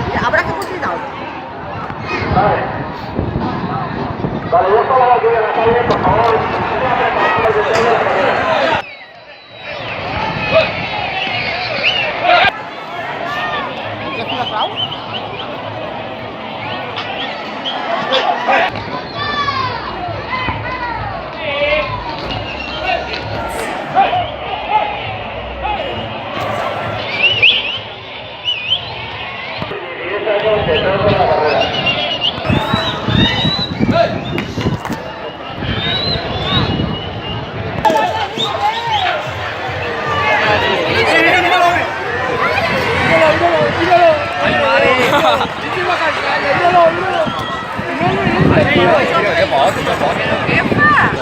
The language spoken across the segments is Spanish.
Mira, habrá que cuidado. Vale, yo estaba aquí en la calle, por favor. ¿Qué es una clau?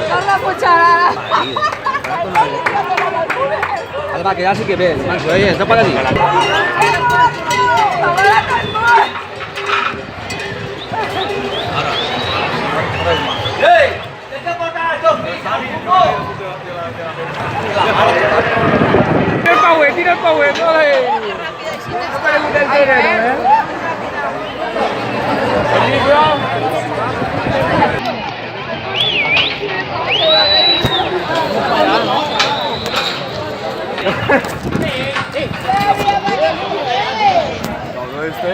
Con la cucharada. Va a quedar así que ves, Manso, esto para ti. Tira el power, no le... No preguntes el terreno, Todo este.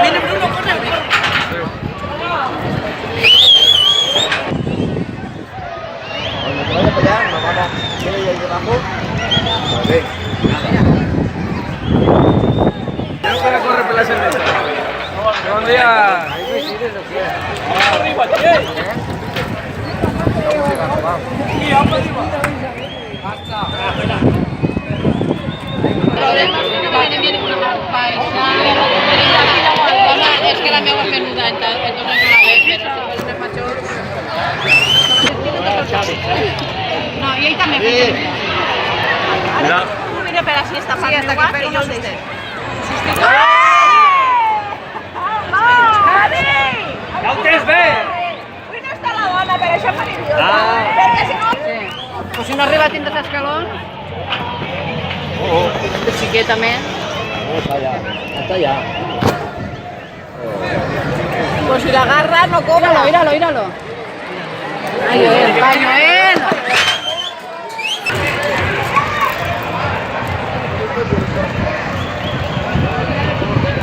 Viene Bruno, corre. Cuando te vayas para allá, nos vamos. ¿Quieres ir ahí debajo? Vale. Yo para correr por la cerveza. Buen día. Arriba, es que la meva és menuda, entonces no la ves, però si vols més major... No, i ell també No. No vine per així, està fàcil, hasta aquí, però no sé. Ja ho tens bé. Avui no està la dona, per això fa idiota. Perquè si no... Pues si no arriba a tindre escalón... De xiquet també. Hasta allá. Pues si la agarra, no cobra. Míralo. Ay, el baño,